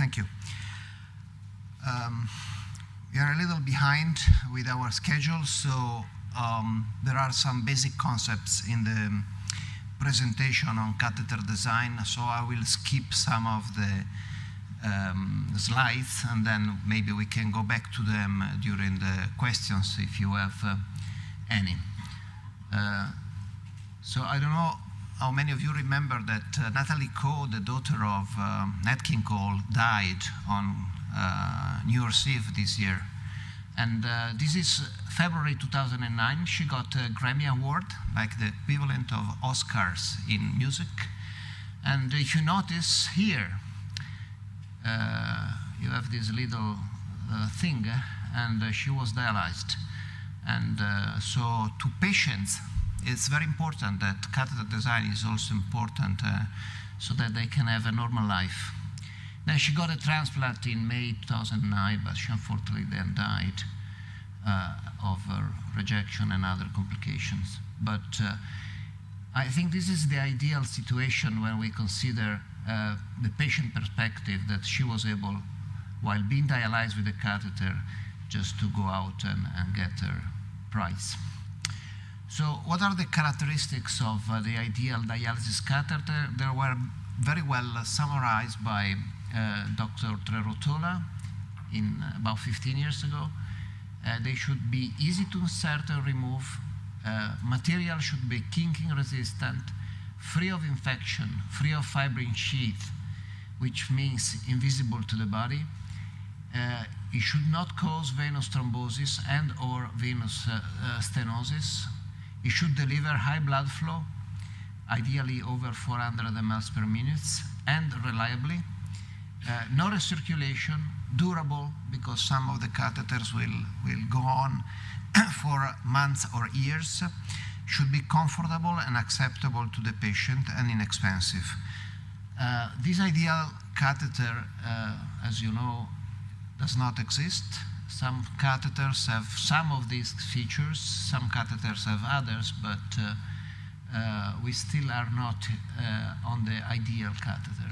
Thank you. We are a little behind with our schedule, so there are some basic concepts in the presentation on catheter design, so I will skip some of the slides, and then maybe we can go back to them during the questions if you have any. So I don't know how many of you remember that Natalie Coe, the daughter of Nat King Cole, died on New Year's Eve this year. And this is February 2009. She got a Grammy Award, like the equivalent of Oscars in music. And if you notice here, you have this little thing, and she was dialyzed. And so to patients, it's very important that catheter design is also important so that they can have a normal life. Then she got a transplant in May 2009, but she unfortunately then died of rejection and other complications. But I think this is the ideal situation when we consider the patient perspective, that she was able, while being dialyzed with a catheter, just to go out and get her prize. So what are the characteristics of the ideal dialysis catheter? They were very well summarized by Dr. Trerotola about 15 years ago. They should be easy to insert and remove. Material should be kinking resistant, free of infection, free of fibrin sheath, which means invisible to the body. It should not cause venous thrombosis and or venous stenosis. It should deliver high blood flow, ideally over 400 mL per minute, and reliably. No recirculation, durable, because some of the catheters will go on for months or years. Should be comfortable and acceptable to the patient and inexpensive. This ideal catheter, as you know, does not exist. Some catheters have some of these features, some catheters have others, but we still are not on the ideal catheter.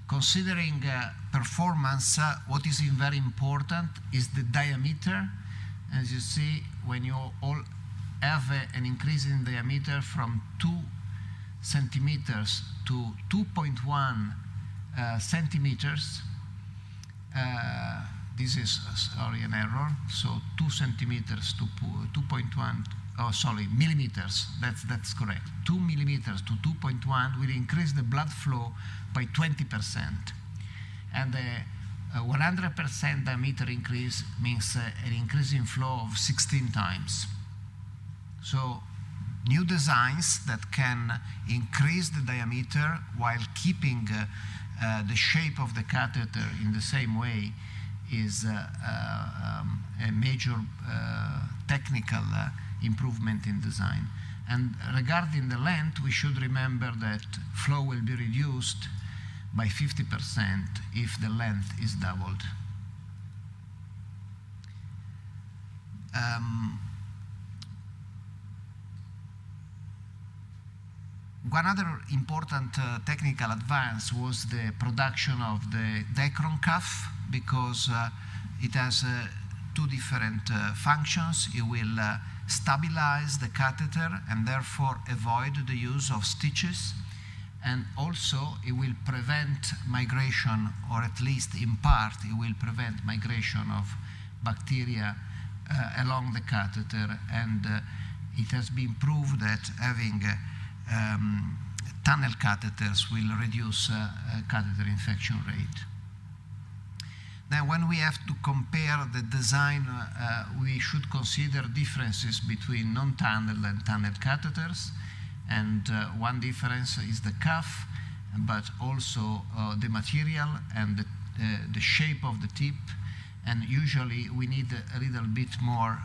Considering performance, what is very important is the diameter. As you see, when you all have an increase in diameter from 2 centimeters to 2.1 centimeters, this is, sorry, an error. So 2 centimeters to 2.1, oh, sorry, millimeters. That's correct. 2 millimeters to 2.1 will increase the blood flow by 20%. And a 100% diameter increase means an increase in flow of 16 times. So new designs that can increase the diameter while keeping the shape of the catheter in the same way is a major technical improvement in design. And regarding the length, we should remember that flow will be reduced by 50% if the length is doubled. One other important technical advance was the production of the Dacron cuff, because it has two different functions. It will stabilize the catheter and therefore avoid the use of stitches, and also it will prevent migration, or at least in part it will prevent migration of bacteria along the catheter, and it has been proved that having tunnel catheters will reduce catheter infection rate. Then when we have to compare the design, we should consider differences between non-tunnel and tunnel catheters. And one difference is the cuff, but also the material and the shape of the tip. And usually we need a little bit more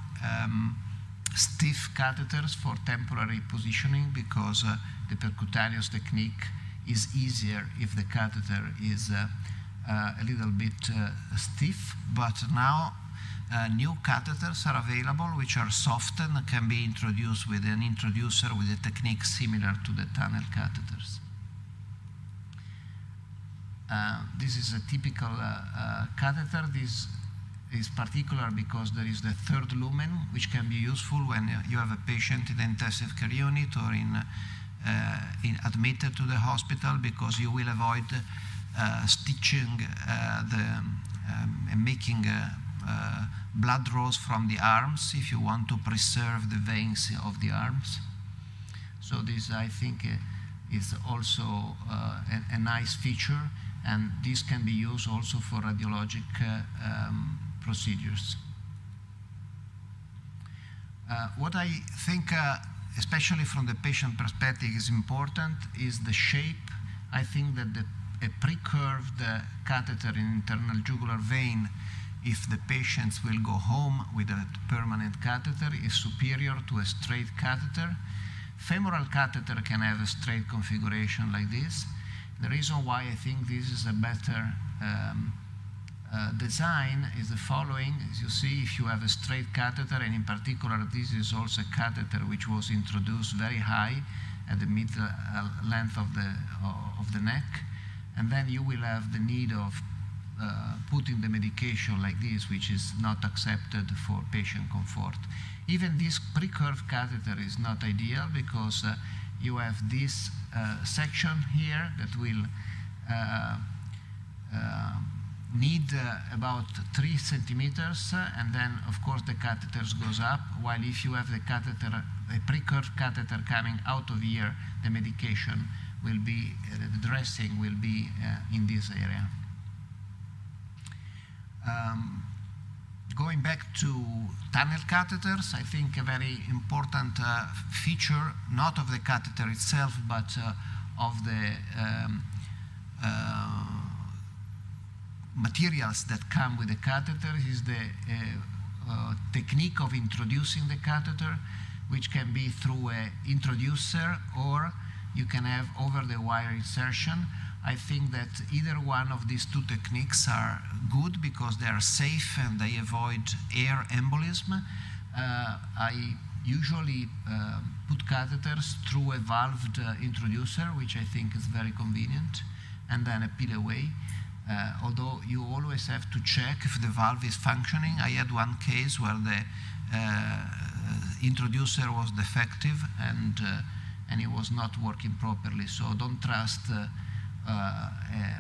stiff catheters for temporary positioning, because the percutaneous technique is easier if the catheter is a little bit stiff. But now new catheters are available which are softened and can be introduced with an introducer with a technique similar to the tunnel catheters. This is a typical catheter. This is particular because there is the third lumen, which can be useful when you have a patient in the intensive care unit or admitted to the hospital, because you will avoid stitching and making blood draws from the arms if you want to preserve the veins of the arms. So this, I think, is also a nice feature, and this can be used also for radiologic procedures. What I think, especially from the patient perspective, is important is the shape. I think that a pre-curved catheter in internal jugular vein, if the patients will go home with a permanent catheter, is superior to a straight catheter. Femoral catheter can have a straight configuration like this. The reason why I think this is a better design is the following. As you see, if you have a straight catheter, and in particular this is also a catheter which was introduced very high at the mid length of the neck, and then you will have the need of putting the medication like this, which is not accepted for patient comfort. Even this pre-curved catheter is not ideal, because you have this section here that will need about 3 centimeters, and then of course the catheter goes up, while if you have the catheter, a pre-curved catheter coming out of here, the medication will be, the dressing will be in this area. Going back to tunnel catheters, I think a very important feature, not of the catheter itself, but of the materials that come with the catheter, is the technique of introducing the catheter, which can be through an introducer, or you can have over-the-wire insertion. I think that either one of these two techniques are good because they are safe and they avoid air embolism. I usually put catheters through a valved introducer, which I think is very convenient, and then a peel away. Although you always have to check if the valve is functioning. I had one case where the introducer was defective and it was not working properly. So don't trust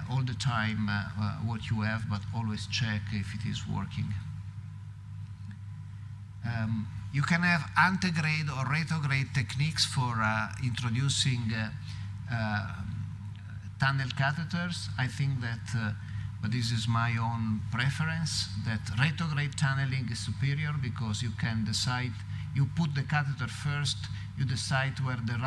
all the time what you have, but always check if it is working. You can have antegrade or retrograde techniques for introducing tunnel catheters. I think that, but this is my own preference, that retrograde tunneling is superior, because you can decide, you put the catheter first, you decide where the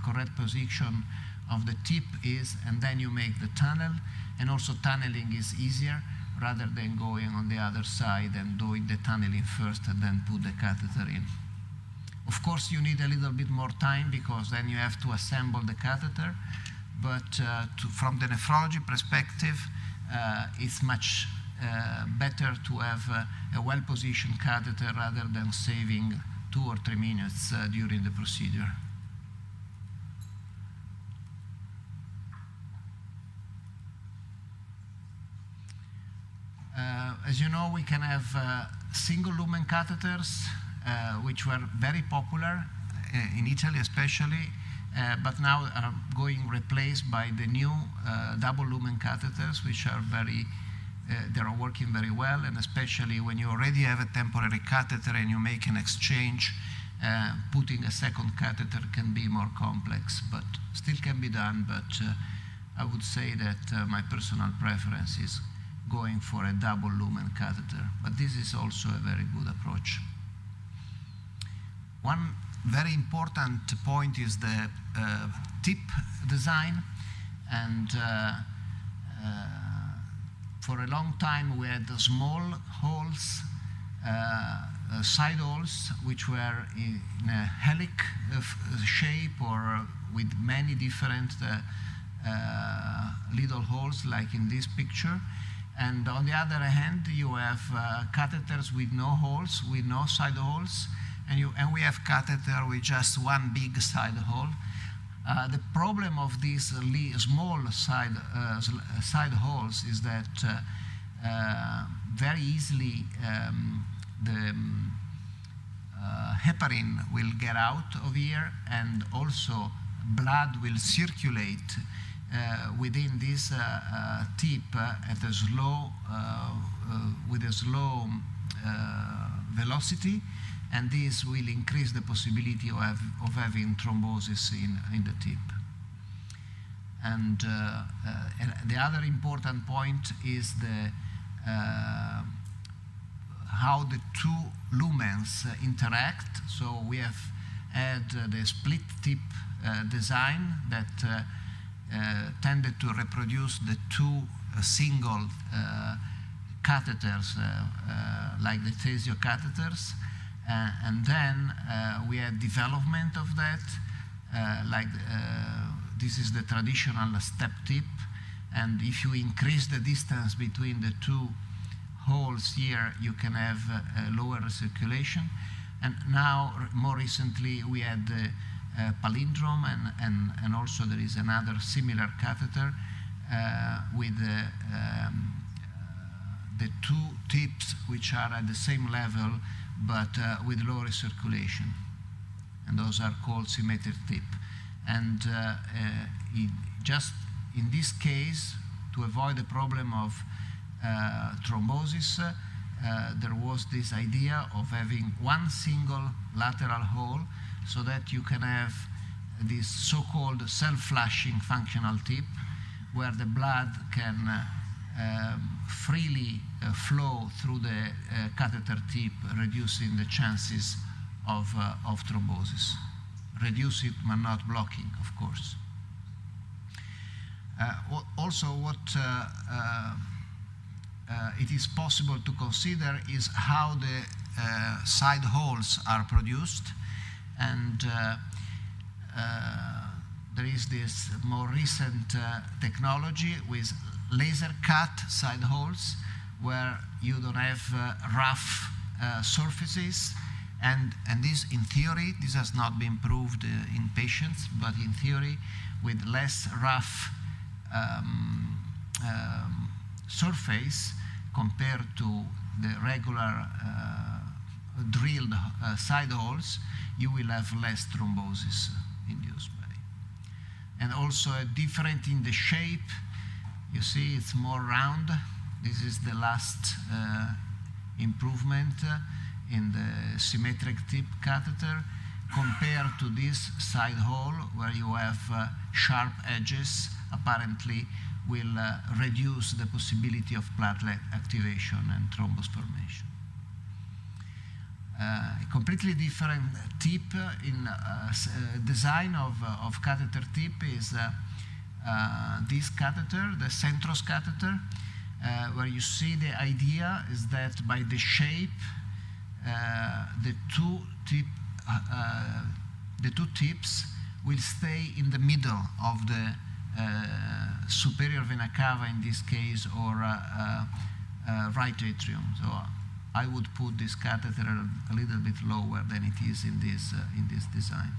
correct position of the tip is, and then you make the tunnel. And also tunneling is easier rather than going on the other side and doing the tunneling first and then put the catheter in. Of course, you need a little bit more time, because then you have to assemble the catheter. But from the nephrology perspective, it's much better to have a well-positioned catheter rather than saving 2 or 3 minutes during the procedure. As you know, we can have single lumen catheters, which were very popular in Italy especially, but now are going replaced by the new double lumen catheters, which are they are working very well, and especially when you already have a temporary catheter and you make an exchange, putting a second catheter can be more complex, but still can be done. But I would say that my personal preference is going for a double lumen catheter, but this is also a very good approach. One very important point is the tip design, and for a long time we had the small holes, side holes, which were in a helix shape or with many different little holes, like in this picture. And on the other hand, you have catheters with no holes, with no side holes, and we have catheter with just one big side hole. The problem of these small side holes is that very easily the heparin will get out of here, and also blood will circulate within this tip at a slow, with a slow velocity, and this will increase the possibility of having thrombosis in the tip. And the other important point is how the two lumens interact. So we have had the split tip design that tended to reproduce the two single catheters, like the Tesio catheters, and then we had development of that, this is the traditional step tip, and if you increase the distance between the two holes here, you can have lower recirculation. And now, more recently, we had the palindrome, and also there is another similar catheter with the two tips which are at the same level but with lower circulation, and those are called symmetric tip. And just in this case, to avoid the problem of thrombosis, there was this idea of having one single lateral hole, so that you can have this so-called self-flushing functional tip, where the blood can freely flow through the catheter tip, reducing the chances of thrombosis. Reduce it, but not blocking, of course. Also, what it is possible to consider is how the side holes are produced, and there is this more recent technology with laser cut side holes, where you don't have rough surfaces, and this, in theory, this has not been proved in patients, but in theory, with less rough surface compared to the regular drilled side holes, you will have less thrombosis induced by. And also different in the shape. You see, it's more round. This is the last improvement in the symmetric tip catheter, compared to this side hole, where you have sharp edges, apparently will reduce the possibility of platelet activation and thrombus formation. A completely different tip in design of catheter tip is this catheter, the Centros catheter, where you see the idea is that by the shape, the two tips will stay in the middle of the superior vena cava in this case, or right atrium. So I would put this catheter a little bit lower than it is in this design.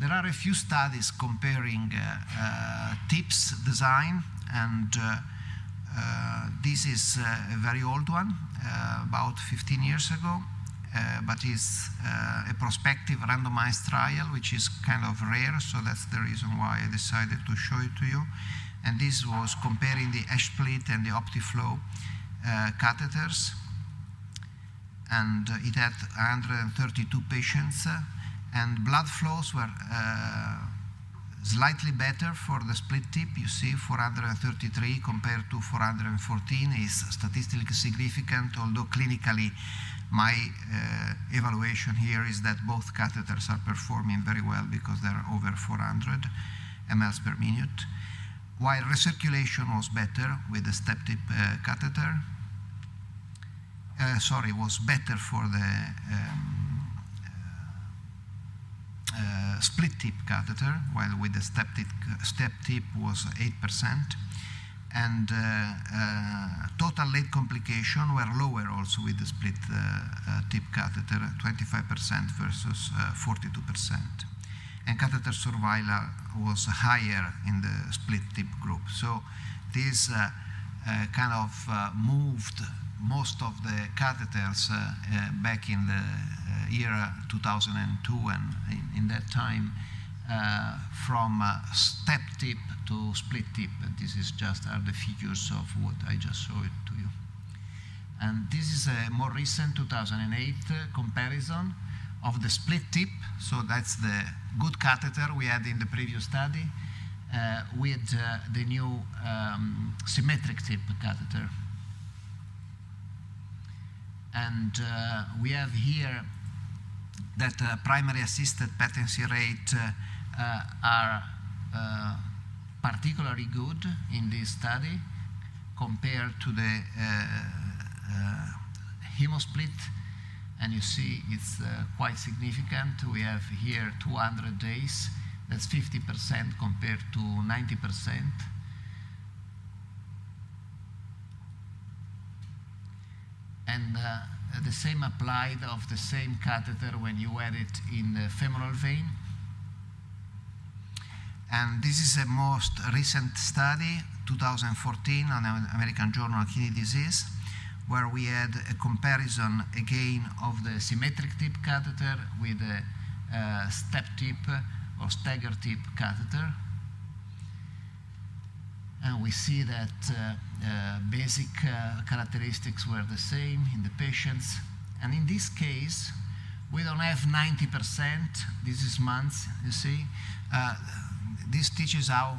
There are a few studies comparing tips design, and this is a very old one, about 15 years ago, but is a prospective randomized trial, which is kind of rare, so that's the reason why I decided to show it to you. And this was comparing the H-split and the OptiFlow catheters, and it had 132 patients, and blood flows were slightly better for the split tip. You see 433 compared to 414 is statistically significant, although clinically my evaluation here is that both catheters are performing very well because they're over 400 mL per minute, while recirculation was better with the step tip catheter. Was better for the split tip catheter, while with the step tip was 8%. And total late complication were lower also with the split tip catheter, 25% versus 42%. And catheter survival was higher in the split tip group. So this kind of moved most of the catheters back in the year 2002 and in that time from step tip to split tip. And this is just are the figures of what I just showed to you. And this is a more recent 2008 comparison of the split tip. So that's the good catheter we had in the previous study with the new symmetric tip catheter. And we have here that primary assisted patency rate are particularly good in this study compared to the hemosplit, and you see it's quite significant. We have here 200 days, that's 50% compared to 90%. And the same applied of the same catheter when you add it in the femoral vein. And this is a most recent study, 2014, on the American Journal of Kidney Disease, where we had a comparison again of the symmetric tip catheter with a step tip or stagger tip catheter. And we see that basic characteristics were the same in the patients. And in this case, we don't have 90%. This is months, you see. This teaches how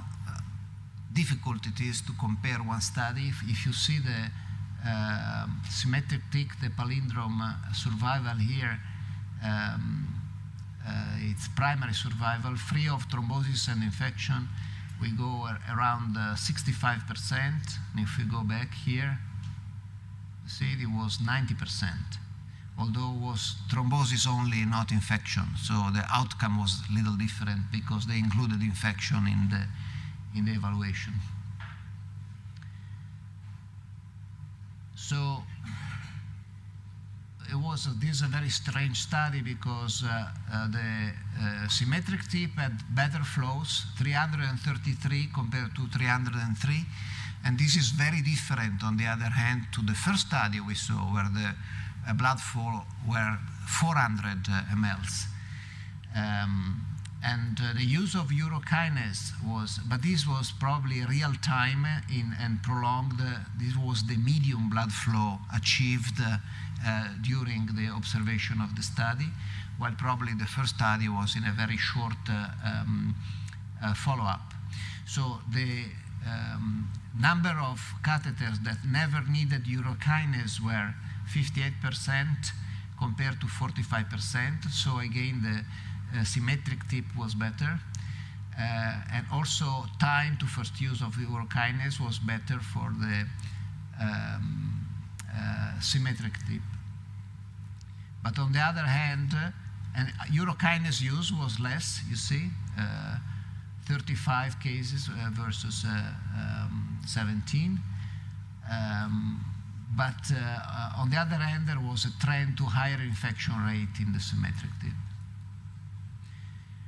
difficult it is to compare one study. If you see the symmetric tip, the palindrome survival here, it's primary survival, free of thrombosis and infection. We go around 65%. And if we go back here, you see it was 90%, although it was thrombosis only, not infection. So the outcome was a little different because they included infection in the evaluation. So this is a very strange study because the symmetric tip had better flows, 333 compared to 303. And this is very different, on the other hand, to the first study we saw where the blood flow were 400 mLs. And the use of urokinase was, but this was probably real time and prolonged. This was the medium blood flow achieved during the observation of the study, while probably the first study was in a very short follow-up. So the number of catheters that never needed urokinase were 58% compared to 45%. So again, the symmetric tip was better. And also time to first use of urokinase was better for the symmetric tip. But on the other hand, and urokinase use was less, you see, 35 cases versus 17. But on the other hand, there was a trend to higher infection rate in the symmetric tip.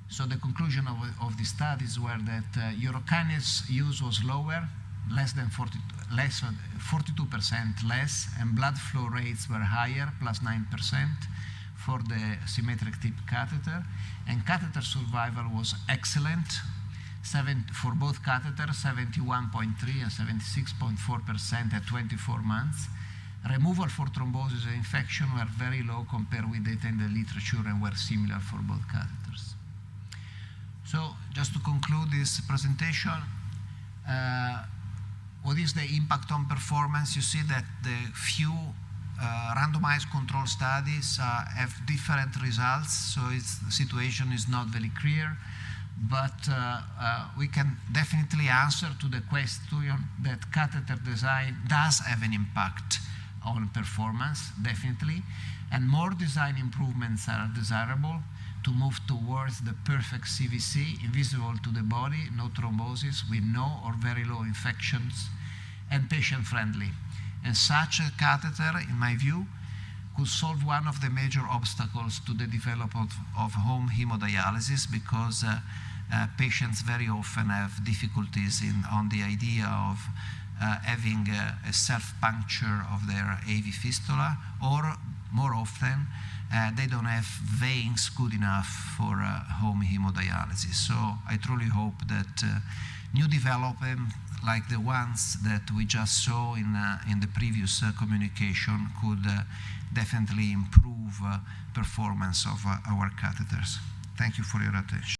So the conclusion of the studies were that urokinase use was lower, less than 42% less, and blood flow rates were higher, plus 9% for the symmetric tip catheter, and catheter survival was excellent. For both catheters, 71.3 and 76.4% at 24 months. Removal for thrombosis and infection were very low compared with data in the literature and were similar for both catheters. So just to conclude this presentation, what is the impact on performance? You see that the few randomized control studies have different results, so the situation is not very clear. But we can definitely answer to the question that catheter design does have an impact on performance, definitely, and more design improvements are desirable to move towards the perfect CVC, invisible to the body, no thrombosis, with no or very low infections, and patient-friendly. And such a catheter, in my view, could solve one of the major obstacles to the development of home hemodialysis, because patients very often have difficulties on the idea of having a self-puncture of their AV fistula, or more often, they don't have veins good enough for home hemodialysis. So I truly hope that new development like the ones that we just saw in the previous communication could definitely improve performance of our catheters. Thank you for your attention.